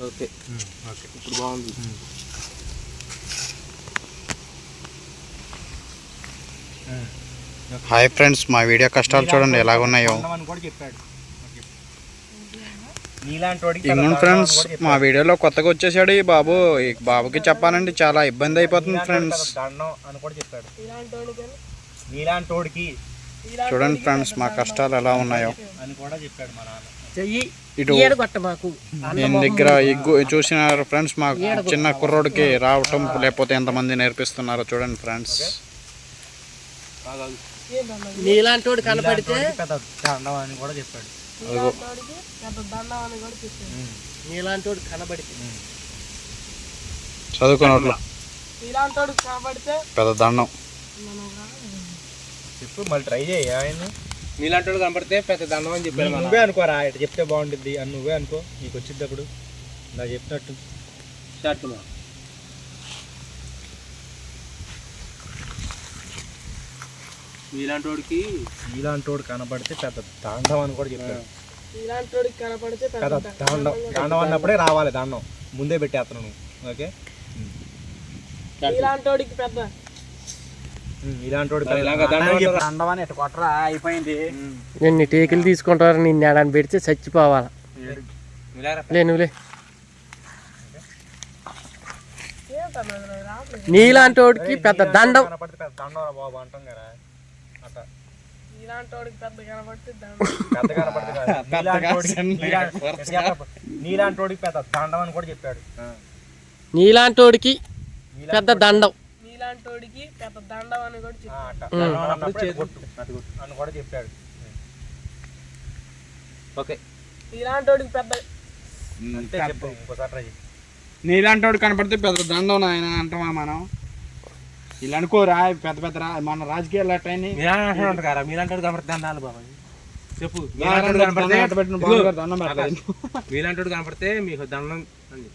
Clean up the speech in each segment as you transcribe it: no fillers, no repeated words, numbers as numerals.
Okay okay ఇప్పుడు బాగుంది. Hi friends, మా వీడియో కష్టాలు చూడండి ఎలాగున్నాయో. ఇంకోండి ఫ్రెండ్స్, మా వీడియోలో కొత్తగా వచ్చేసాడు ఈ బాబు. ఈ బాబుకి చెప్పాలంటే చాలా ఇబ్బంది అయిపోతుంది ఫ్రెండ్స్. చూడండి ఫ్రెండ్స్, మా కష్టాలు ఎలా ఉన్నాయో. ఇటు నేను దగ్గర చూసినారు ఫ్రెండ్స్, మా చిన్న కుర్రోడికి రావటం లేకపోతే ఎంతమంది నేర్పిస్తున్నారో చూడండి ఫ్రెండ్స్. నీలాంటి వాడు కనపడితే అని కూడా చెప్పాడు. నీలాంటి వాడు కనబడితే చదువుకున్నట్లు పెద్ద దండం చెప్పు, మళ్ళీ ట్రై చేయి. ఆయన నీలాంటి వాడు కనపడితే పెద్ద దండం అని చెప్పాడు. నువ్వే అనుకోరా, ఇటు చెప్తే బాగుంటుంది అని నువ్వే అనుకో. నీకు వచ్చినప్పుడు నాకు చెప్పినట్టు స్టార్ట్. నీలాంటి వాడు కనపడితే పెద్ద దండం అని కూడా చెప్పాడు. పెద్ద దండం దండం అన్నప్పుడే రావాలి, దండం ముందే పెట్టేస్తున్నాను. ఓకే, ఇలాంటి దండం అని ఎట్టు కొట్టరా అయిపోయింది. నిన్ను టేకులు తీసుకుంటారు, నిన్ను ఏడాన్ని పెడితే చచ్చిపోవాలి. నువ్వులే నీలాంటి వాడికి పెద్ద దండం. పెద్ద దండం బాబు అంటాం కదా. నీలాంటి వాడికి పెద్ద దండం అని కూడా చెప్పాడు. నీలాంటి వాడికి పెద్ద దండం అని కూడా చెప్పాడు. ఓకే, నీలాంటి వాడు కనపడితే పెద్ద దండం నాయన అంటామా మనం. ఇలా అనుకోరా, పెద్ద పెద్ద మన రాజకీయాలు అట్టని మీలాంటి వాడు కనపడితే దండాలు బాబాయ్ చెప్పు. మీలాంటి వాడు కనపడితే మీకు దండం అండి.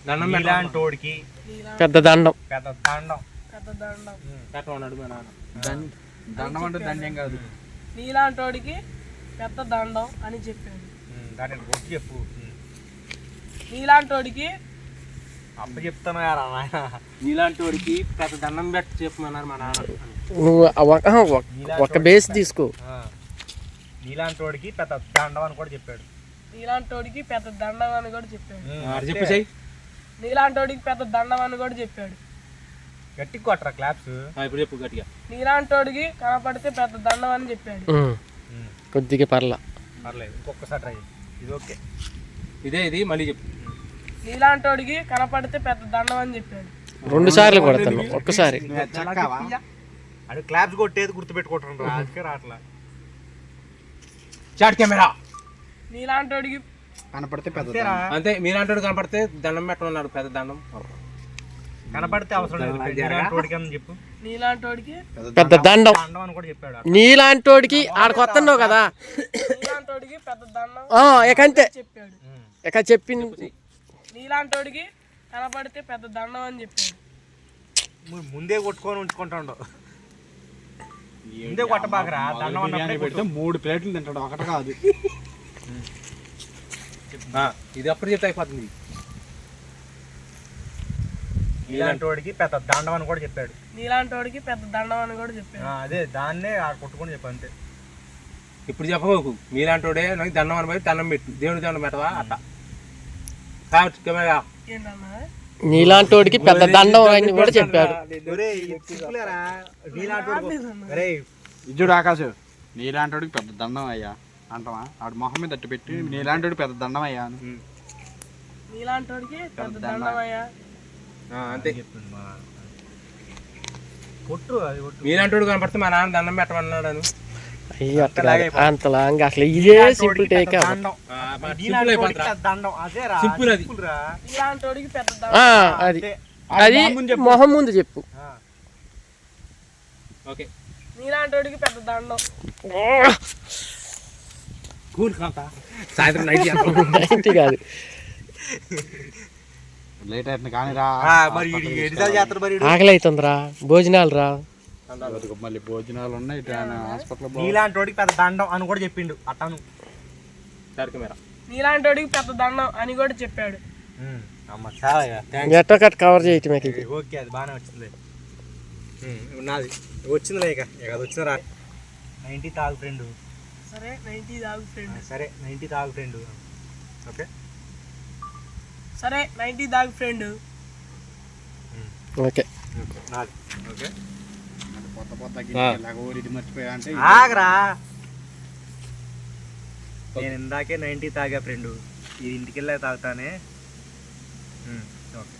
దండం మీలాంటోడికి పెద్ద దండం పెట్టమన్నాడు మా నాన్న. దండం అంటే దండం కాదు, నీలాంటోడికి పెద్ద దండం అని చెప్పాడు. దాన్ని కొట్టి చెప్పు. నీలాంటోడికి అప్ప చెప్తాను కదా నాయన. నీలాంటి వాడికి పెద్ద దండం పెట్టి చెప్పమన్నారు మా నాన్న. నువ్వు ఒక బేస్ తీసుకో. నీలాంటి వాడికి పెద్ద దండం అని కూడా చెప్పాడు. నీలాంటోడికి పెద్ద దండం అని కూడా చెప్పాడు. చెప్పేసాయి. నీలాంటోడికి పెద్ద దండం అని కూడా చెప్పాడు. గట్టి కొట్టరా క్లాప్స్. ఇప్పుడు చెప్పు గట్టిగా. నీలాంటోడికి కనపడితే పెద్ద దండం అని చెప్పాడు. కొద్దిగా పర్లేదు, ఇంకొకసారి ట్రై. ఇది ఓకే, ఇది మళ్ళీ చెప్పు. నీలాంటోడికి కనపడితే పెద్ద దండం అని చెప్పాడు. 2 సార్లు కొడతాను, ఒక్కసారి. అది క్లాప్స్ కొట్టేది గుర్తుపెట్టుకుంటాను, రాజకీయ రాట్లా. Chat camera. నీలాంటోడికి కనపడితే పెద్ద అంతే. మీలాంటోడు కనపడితే దండం పెట్టమన్నాడు, పెద్ద దండం. కనపడితే అవసరం లేదు, చెప్పు. నీలాంటోడికి పెద్ద దండం అని కూడా చెప్పాడు. నీలాంటోడికి ఆడికి వస్తున్నావు కదా, నీలాంటోడికి పెద్ద దండం ఎకంతే చెప్పాడు. ఎక్కడ చెప్పింది. నీలాంటోడికి కనపడితే పెద్ద దండం అని చెప్పాడు. ముందే కొట్టుకొని ఉంచుకుంటాడు. ముందే కొట్టబాకరా, దండం అన్నప్పుడే పెడితే 3 ప్లేట్లు తింటాడు, ఒకటి కాదు. ఇది అప్పుడు చెప్తే అయిపోతుంది. నీలాంటోడికి పెద్ద దండం అని కూడా చెప్పాడు. నీలాంటోడికి పెద్ద దండం అని కూడా చెప్పాడు. అదే దాన్నే కొట్టుకొని చెప్పు అంతే. ఇప్పుడు చెప్పబోకు. మీలాంటోడే నాకు దండం అని పోయి దండం పెట్టు, దేవుడి దండం పెట్టవా అట్ట. నీలాంటోడికి పెద్ద దండం అని కూడా చెప్పాడు. ఇజ్జుడు ఆకాశం, నీలాంటోడికి పెద్ద దండం అయ్యా అంటావా? ఆడు మొహం మీద తట్టు పెట్టి నీలాంటోడికి పెద్ద దండం అయ్యా. నీలాంటోడికి పెద్ద దండం అయ్యా అంతే. మీలాంటోడు కనపడితే మా నాన్న దండం పెట్టమన్నాడు. అంతలాగా అసలు ఇదే సింపుల్ టేక్. అది మొహం ముందు చెప్పు. నీలాంటోడికి పెద్ద దండం. సాయంత్రం నైట్ కాదు, లేట్ అవుతుంది కానీ రా. ఆకలి అవుతుందిరా, భోజనాలు రా. మళ్ళీ భోజనాలు ఉన్నాయి హాస్పిటల్. నీలాంటి వాడికి పెద్ద దండం అని కూడా చెప్పిండు అట్టను. నీలాంటి వాడికి పెద్ద దండం అని కూడా చెప్పాడు. అమ్మ చాలా ఎట్టో కట్ కవర్ చేయటం ఇది. ఓకే, అది బాగానే వచ్చింది. నాది వచ్చిందిలే, ఇక అది వచ్చిందిరా. 90 తాగు ఫ్రెండ్. సరే 90 తాగు ఫ్రెండ్. సరే 90 తాగు ఫ్రెండ్. ఓకే సరే 90 తాగు ఫ్రెండ్. ఓకే నాది. ఓకే పొద్దు పొద్దు ఇది మర్చిపోయా అంటే ఆగరా. నేను ఇందాకే 90 తాగా ఫ్రెండ్, ఇది ఇంటికి వెళ్ళా తాగుతానే. ఓకే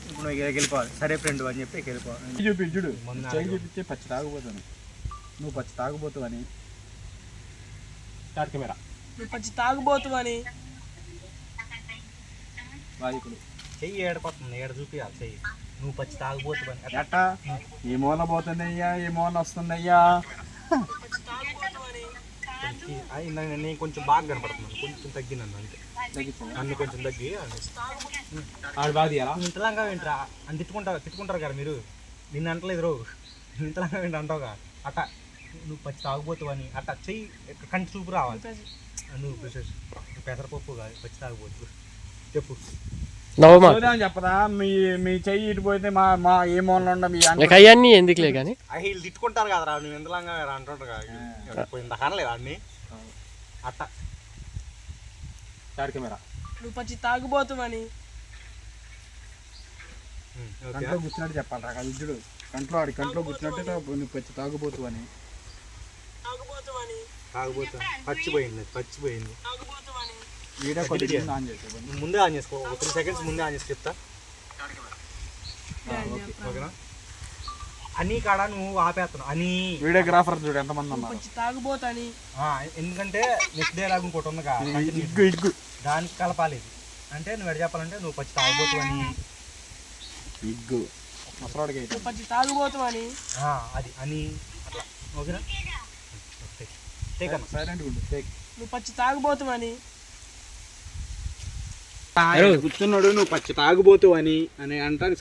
ఇప్పుడు నువ్వు వెళ్ళిపోవాలి. సరే ఫ్రెండ్ అని చెప్పి వెళ్ళిపోవాలి. చూడు చేయి చూపించే పచ్చి తాగుపోతాను, నువ్వు పచ్చి తాగుపోతావు అని. కెమెరా నువ్వు పచ్చి తాగుబోతువని. వాయికుడు చెయ్యి ఏడపోతుంది, ఏడ చూపించాలి చెయ్యి. నువ్వు పచ్చి తాగుపోతుంది ఎట్ట ఏ మూల పోతుందయ్యా, ఏ మూల వస్తుందయ్యా. నేను కొంచెం బాగా కనపడుతున్నాను, కొంచెం తగ్గినాను అంతే. అన్ని కొంచెం తగ్గి ఆడు బాగా తీయాలా. ఇంతలాగా ఏంట్రా అని తిట్టుకుంటారు కదా మీరు. నిన్ను అంటలేదు రో, ఇంతలాగా ఏంటి అంటావుగా. అట్ట నువ్వు పచ్చి తాగుపోతావు అని అట్ట చెయ్యి కంటి చూపు రావాలి. నువ్వు పెసరపప్పు కాదు, పచ్చి తాగుపోతు చెప్పు. చెప్పరా మీ చెయ్యి ఇటు పోతే మా ఏ మూలలో ఉండ మీ అవన్నీ ఎందుకులే కానీ వీళ్ళు తిట్టుకుంటారు కదరా, నువ్వు ఎంతలాగా అంటుంటారు కదా. ఇంత కనలేదు అన్ని అట్ట. కెమెరా నువ్వు పచ్చి తాగుబోతువని. కంట్లో కూర్చున్నట్టు చెప్పాలి రా ఇద్దుడు. కంట్లో కూర్చున్నట్టు నువ్వు పచ్చి తాగుపోతు అని. తాగుపోతా పచ్చిపోయింది, పచ్చిపోయింది. వీడియో కొద్దిగా ఆన్ చేసే ముందే ఆన్ చేసుకో, 3 seconds ముందే ఆన్ చేసి చెప్తా. ఓకేనా అని కాడ నువ్వు ఆపేస్తున్నావు అని. వీడియోగ్రాఫర్ చూడు ఎంతమంది ఉన్నారు. పచ్చి తాగుబోతని. ఎందుకంటే నెక్స్ట్ డే లాగా ఇంకోటి ఉందిగా, ఇగ్గు దానికి కలపాలి. అంటే నువ్వు ఎడ చెప్పాలంటే నువ్వు పచ్చి తాగుబోతు అని. ఇగ్గు నువ్వు పచ్చి తాగుబోతువని. అది అని అట్లా. ఓకేనా సైలెంట్ ఉండు. నువ్వు పచ్చి తాగుబోతువని. కూర్చున్నాడు నువ్వు పచ్చి తాగుబోతు అని అంటాను.